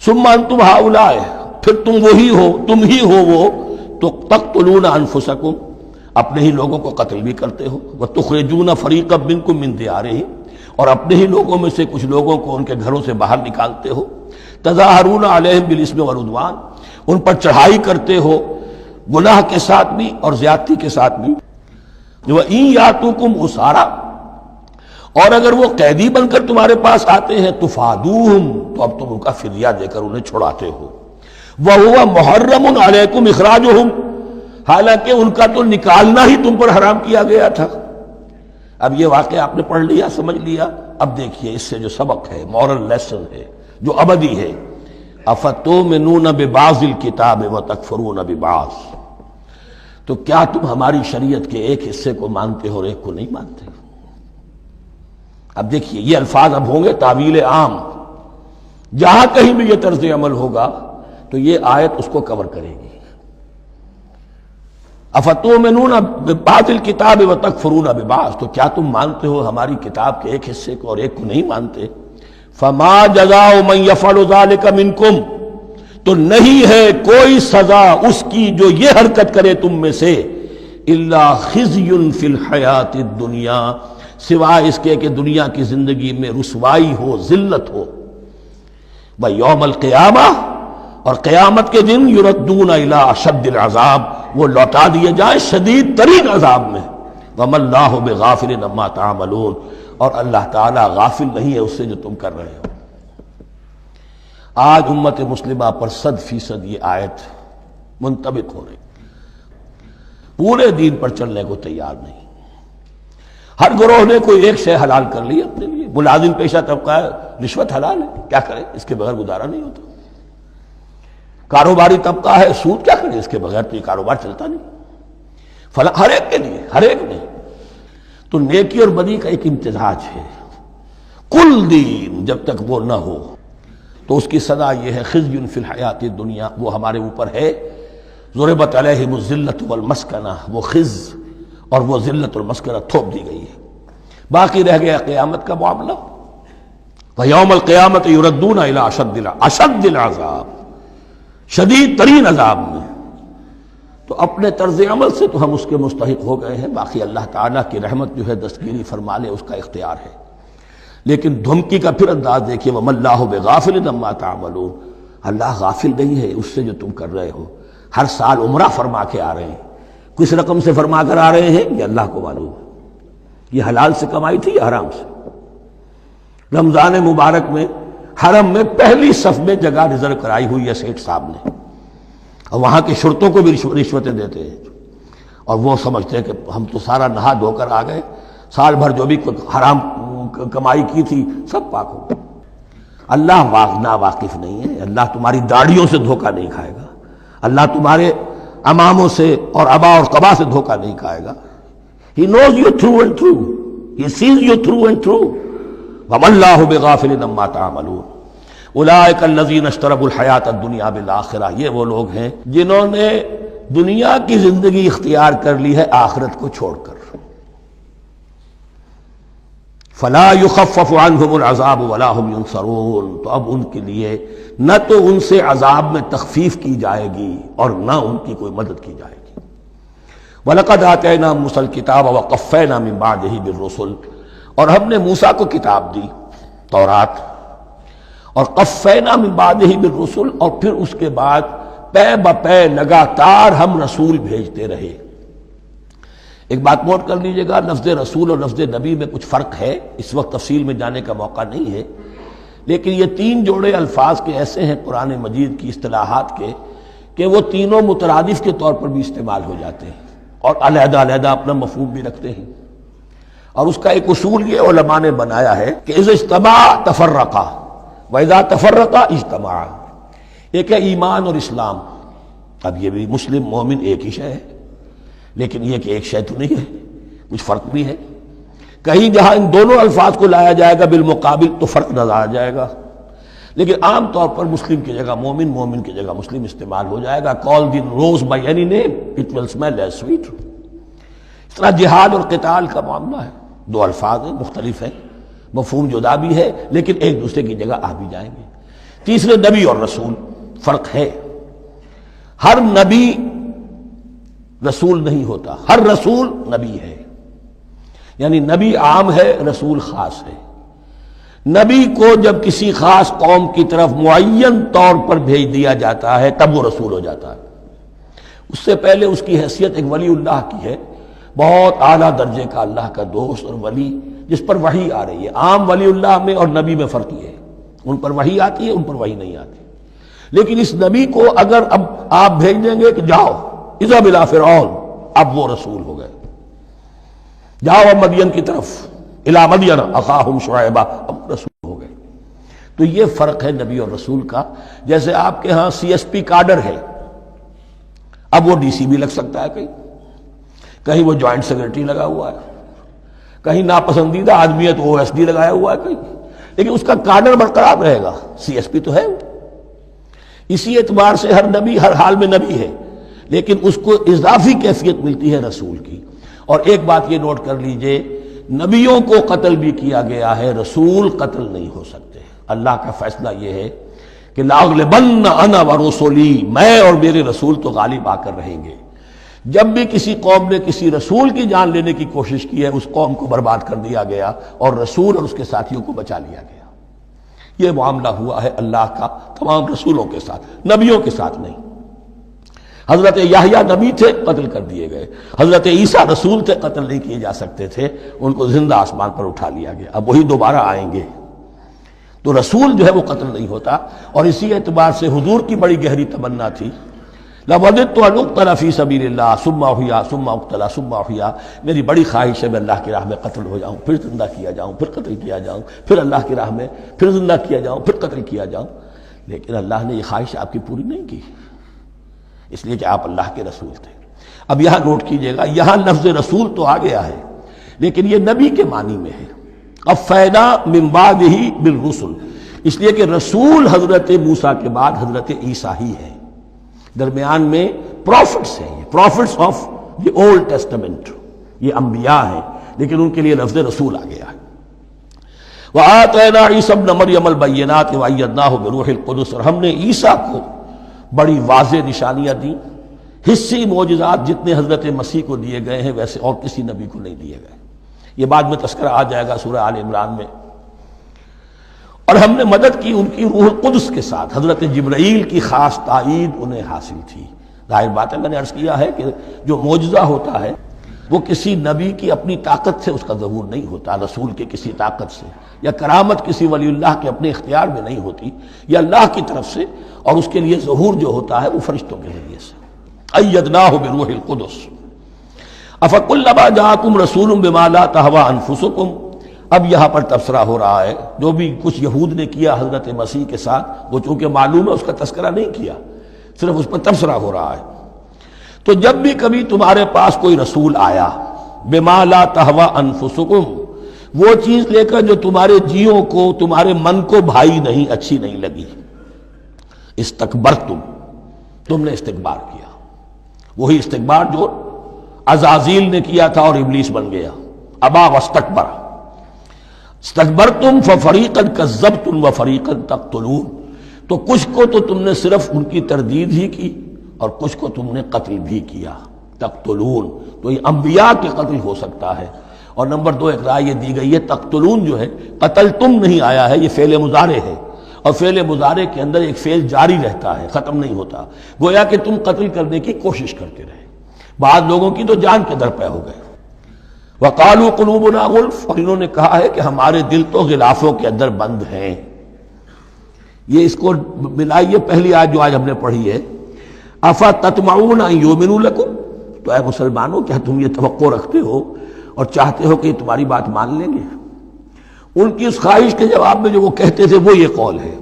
ثم انتم ہؤلاء، پھر تم وہی ہو، تم ہی ہو وہ، تو تقتلون انفسکم، اپنے ہی لوگوں کو قتل بھی کرتے ہو، وتخرجون فریقا منکم من دیارہم، اور اپنے ہی لوگوں میں سے کچھ لوگوں کو ان کے گھروں سے باہر نکالتے ہو، تظاہرون علیہم بالاسم والعدوان، ان پر چڑھائی کرتے ہو گناہ کے ساتھ بھی اور زیادتی کے ساتھ بھی، وَإِن یاتوکم اسارا، اور اگر وہ قیدی بن کر تمہارے پاس آتے ہیں تفادوہم، تو اب تم ان کا فدیہ دے کر انہیں چھڑاتے ہو، وَهُوَ مُحَرَّمٌ عَلَيْكُمْ إِخْرَاجُهُمْ، حالانکہ ان کا تو نکالنا ہی تم پر حرام کیا گیا تھا۔ اب یہ واقعہ آپ نے پڑھ لیا، سمجھ لیا، اب دیکھیے اس سے جو سبق ہے، مورل لیسن ہے جو ابدی ہے، اَفَتُؤْمِنُونَ بِبَعْضِ الْكِتَابِ وَتَكْفُرُونَ بِبَعْضٍ، تو کیا تم ہماری شریعت کے ایک حصے کو مانتے ہو اور ایک کو نہیں مانتے؟ اب دیکھیے یہ الفاظ اب ہوں گے تعویل عام، جہاں کہیں بھی یہ طرز عمل ہوگا تو یہ آیت اس کو کور کرے گی۔ افتؤمنون ببعض الکتاب وتکفرون ببعض، تو کیا تم مانتے ہو ہماری کتاب کے ایک حصے کو اور ایک کو نہیں مانتے؟ فما جزاء من یفعل ذلک منکم، تو نہیں ہے کوئی سزا اس کی جو یہ حرکت کرے تم میں سے، الا خزی فی الحیات الدنیا، سوائے اس کے کہ دنیا کی زندگی میں رسوائی ہو، ذلت ہو، ویوم القیامہ، اور قیامت کے دن یردون الی اشد العذاب، وہ لوٹا دیے جائیں شدید ترین عذاب میں، وما اللہ بغافل عما تعملون، اور اللہ تعالیٰ غافل نہیں ہے اس سے جو تم کر رہے ہو۔ آج امت مسلمہ پر 100% یہ آیت منطبق ہو رہی، پورے دین پر چلنے کو تیار نہیں، ہر گروہ نے کوئی ایک شے حلال کر لی اپنے لیے، ملازم پیشہ طبقہ ہے، رشوت حلال ہے، کیا کرے اس کے بغیر گزارا نہیں ہوتا، کاروباری طبقہ ہے، سود، کیا کرے اس کے بغیر تو یہ کاروبار چلتا نہیں، فلاں، ہر ایک کے لیے، ہر ایک نے، تو نیکی اور بدی کا ایک امتزاج ہے، کل دین جب تک وہ نہ ہو تو اس کی سزا یہ ہے خزی فی الحیات الدنیا، وہ ہمارے اوپر ہے، ضربت علیہم الذلۃ والمسکنہ، وہ خز اور وہ ذلت المسکنہ تھوپ دی گئی ہے۔ باقی رہ گیا قیامت کا معاملہ، ویوم القیامت یردون الی اشد العذاب، شدید ترین عذاب میں، تو اپنے طرز عمل سے تو ہم اس کے مستحق ہو گئے ہیں، باقی اللہ تعالیٰ کی رحمت جو ہے دستگیری فرما لے اس کا اختیار ہے۔ لیکن دھمکی کا پھر انداز دیکھیے، وَمَا اللَّهُ بِغَافِلٍ عَمَّا تَعْمَلُونَ، اللہ غافل نہیں ہے اس سے جو تم کر رہے ہو۔ ہر سال عمرہ فرما کے آ رہے ہیں، کس رقم سے فرما کر آ رہے ہیں یہ اللہ کو معلوم ہے، یہ حلال سے کمائی تھی یا حرام سے؟ رمضان مبارک میں حرم میں پہلی صف میں جگہ ریزرو کرائی ہوئی ہے سیٹھ صاحب نے، اور وہاں کے شرطوں کو بھی رشوتیں دیتے ہیں، اور وہ سمجھتے ہیں کہ ہم تو سارا نہا دھو کر آ گئے، سال بھر جو بھی حرام کمائی کی تھی سب پاک ہو گئی۔ اللہ نا واقف نہیں ہے، اللہ تمہاری داڑھیوں سے دھوکہ نہیں کھائے گا، اللہ تمہارے اماموں سے اور ابا اور قبا سے دھوکہ نہیں کھائے گا۔ He knows you through and through, He sees you through and through، وَمَا اللَّهُ بِغَافِلٍ عَمَّا تَعْمَلُونَ۔ اولئک الذین اشتروا الحیاۃ الدنیا بالآخرہ، یہ وہ لوگ ہیں جنہوں نے دنیا کی زندگی اختیار کر لی ہے آخرت کو چھوڑ کر۔ فلا یخفف عنہم العذاب ولا هم ینصرون، تو اب ان کے لیے نہ تو ان سے عذاب میں تخفیف کی جائے گی اور نہ ان کی کوئی مدد کی جائے گی۔ وَلَقَدْ آتَيْنَا مُوسَى الْكِتَابَ وَقَفَّيْنَا مِن بَعْدِهِ بِالرُّسُلِ، اور ہم نے موسیٰ کو کتاب دی، تورات، اور قفینا من بعدہ بالرسل، اور پھر اس کے بعد پے بپے لگاتار ہم رسول بھیجتے رہے۔ ایک بات نوٹ کر لیجئے گا، لفظ رسول اور لفظ نبی میں کچھ فرق ہے، اس وقت تفصیل میں جانے کا موقع نہیں ہے، لیکن یہ تین جوڑے الفاظ کے ایسے ہیں قرآن مجید کی اصطلاحات کے کہ وہ تینوں مترادف کے طور پر بھی استعمال ہو جاتے ہیں اور علیحدہ علیحدہ اپنا مفہوم بھی رکھتے ہیں، اور اس کا ایک اصول یہ علماء نے بنایا ہے کہ اذا اجتمع تفرقا وَإِذَا تَفَرَّقَ اجتماع۔ ایک ہے ایمان اور اسلام، اب یہ بھی مسلم مومن ایک ہی شے ہے، لیکن یہ کہ ایک شے تو نہیں ہے، کچھ فرق بھی ہے، کہیں جہاں ان دونوں الفاظ کو لایا جائے گا بالمقابل تو فرق نظر آ جائے گا، لیکن عام طور پر مسلم کی جگہ مومن، مومن کی جگہ مسلم استعمال ہو جائے گا۔ call the rose by any name it will smell as sweet۔ اس طرح جہاد اور قتال کا معاملہ ہے، دو الفاظ ہیں، مختلف ہیں، مفہوم جدا بھی ہے لیکن ایک دوسرے کی جگہ آ بھی جائیں گے۔ تیسرے نبی اور رسول فرق ہے. ہر نبی رسول نہیں ہوتا، ہر رسول نبی ہے. یعنی نبی عام ہے، رسول خاص ہے. نبی کو جب کسی خاص قوم کی طرف معین طور پر بھیج دیا جاتا ہے تب وہ رسول ہو جاتا ہے. اس سے پہلے اس کی حیثیت ایک ولی اللہ کی ہے، بہت اعلیٰ درجے کا اللہ کا دوست اور ولی جس پر وحی آ رہی ہے. عام ولی اللہ میں اور نبی میں فرق یہ ہے، ان پر وحی آتی ہے، ان پر وحی نہیں آتی. لیکن اس نبی کو اگر اب آپ بھیج دیں گے کہ جاؤ اذهب الى فرعون، اب وہ رسول ہو گئے. جاؤ اب مدین کی طرف، الى مدین اخاہم شعیبا، اب رسول ہو گئے. تو یہ فرق ہے نبی اور رسول کا. جیسے آپ کے ہاں سی ایس پی کاڈر ہے، اب وہ ڈی سی بھی لگ سکتا ہے، کہیں وہ جوائنٹ سیکرٹری لگا ہوا ہے، کہیں ناپسندیدہ آدمی ہے تو او ایس ڈی لگایا ہوا ہے کہیں، لیکن اس کا کاڈر برقرار رہے گا، سی ایس پی تو ہے. اسی اعتبار سے ہر نبی ہر حال میں نبی ہے، لیکن اس کو اضافی کیفیت ملتی ہے رسول کی. اور ایک بات یہ نوٹ کر لیجئے، نبیوں کو قتل بھی کیا گیا ہے، رسول قتل نہیں ہو سکتے. اللہ کا فیصلہ یہ ہے کہ لاغلبن انا ورسلی، میں اور میرے رسول تو غالب آ کر رہیں گے. جب بھی کسی قوم نے کسی رسول کی جان لینے کی کوشش کی ہے، اس قوم کو برباد کر دیا گیا اور رسول اور اس کے ساتھیوں کو بچا لیا گیا. یہ معاملہ ہوا ہے اللہ کا تمام رسولوں کے ساتھ، نبیوں کے ساتھ نہیں. حضرت یحییٰ نبی تھے، قتل کر دیے گئے. حضرت عیسیٰ رسول تھے، قتل نہیں کیے جا سکتے تھے، ان کو زندہ آسمان پر اٹھا لیا گیا. اب وہی دوبارہ آئیں گے. تو رسول جو ہے وہ قتل نہیں ہوتا. اور اسی اعتبار سے حضور کی بڑی گہری تمنا تھی، لَوَدِدتُّ أَنْ أُقْتَلَ فِي سَبِيلِ اللَّهِ ثُمَّ أُحْيَا ثُمَّ أُقْتَلَ ثُمَّ أُحْيَا. میری بڑی خواہش ہے میں اللہ کی راہ میں قتل ہو جاؤں، پھر زندہ کیا جاؤں، پھر قتل کیا جاؤں، پھر اللہ کی راہ میں پھر زندہ کیا جاؤں، پھر قتل کیا جاؤں. لیکن اللہ نے یہ خواہش آپ کی پوری نہیں کی، اس لیے کہ آپ اللہ کے رسول تھے. اب یہاں نوٹ کیجئے گا، یہاں لفظ رسول تو آ گیا ہے لیکن یہ نبی کے معنی میں ہے. قفینا من بعدہ بالرسل، اس لیے کہ رسول حضرت موسیٰ کے بعد حضرت عیسیٰ ہی ہے. درمیان میں پروفٹس ہیں، یہ prophets of the Old Testament, یہ انبیاء ہیں، لیکن ان کے لیے لفظ رسول آ گیا ہے. وَآتَيْنَا عِيسَى ابْنَ مَرْيَمَ الْبَيِّنَاتِ وَأَيَّدْنَاهُ بِرُوحِ الْقُدُسِ، اور ہم نے عیسیٰ کو بڑی واضح نشانیاں دیں. حصی معجزات جتنے حضرت مسیح کو دیے گئے ہیں ویسے اور کسی نبی کو نہیں دیے گئے. یہ بعد میں تذکرہ آ جائے گا سورہ آل عمران میں. اور ہم نے مدد کی ان کی روح القدس کے ساتھ، حضرت جبرائیل کی خاص تائید انہیں حاصل تھی. ظاہر بات ہے، میں نے عرض کیا ہے کہ جو معجزہ ہوتا ہے وہ کسی نبی کی اپنی طاقت سے اس کا ظہور نہیں ہوتا، رسول کے کسی طاقت سے، یا کرامت کسی ولی اللہ کے اپنے اختیار میں نہیں ہوتی، یا اللہ کی طرف سے. اور اس کے لیے ظہور جو ہوتا ہے وہ فرشتوں کے ذریعے سے. ایدناہ بروح القدس. افکلما جاءکم رسول بما لا تہوی انفسکم، اب یہاں پر تبصرہ ہو رہا ہے. جو بھی کچھ یہود نے کیا حضرت مسیح کے ساتھ، وہ چونکہ معلوم ہے اس کا تذکرہ نہیں کیا، صرف اس پر تبصرہ ہو رہا ہے. تو جب بھی کبھی تمہارے پاس کوئی رسول آیا، بما لا تہوی انفسکم، وہ چیز لے کر جو تمہارے جیوں کو، تمہارے من کو بھائی نہیں، اچھی نہیں لگی، استکبرتم، تم نے استکبار کیا. وہی استکبار جو عزازیل نے کیا تھا اور ابلیس بن گیا. ابا واستکبر. استکبرتم ففریقا کذبتم وفریقا تقتلون، تو کچھ کو تو تم نے صرف ان کی تردید ہی کی اور کچھ کو تم نے قتل بھی کیا. تقتلون، تو یہ انبیاء کے قتل ہو سکتا ہے. اور نمبر 2 ایک رائے یہ دی گئی ہے، تقتلون جو ہے قتل تم نہیں آیا ہے، یہ فعل مضارع ہے، اور فعل مضارع کے اندر ایک فعل جاری رہتا ہے، ختم نہیں ہوتا. گویا کہ تم قتل کرنے کی کوشش کرتے رہے. بعض لوگوں کی تو جان کے در پہ ہو گئے. وقالوا قلوبنا غلف، اور انہوں نے کہا ہے کہ ہمارے دل تو غلافوں کے اندر بند ہیں. یہ اس کو ملائیے پہلی آیت جو آج ہم نے پڑھی ہے، افتطمعون ان یؤمنوا لکم، تو اے مسلمانوں کیا تم یہ توقع رکھتے ہو اور چاہتے ہو کہ یہ تمہاری بات مان لیں گے؟ ان کی اس خواہش کے جواب میں جو وہ کہتے تھے وہ یہ قول ہے.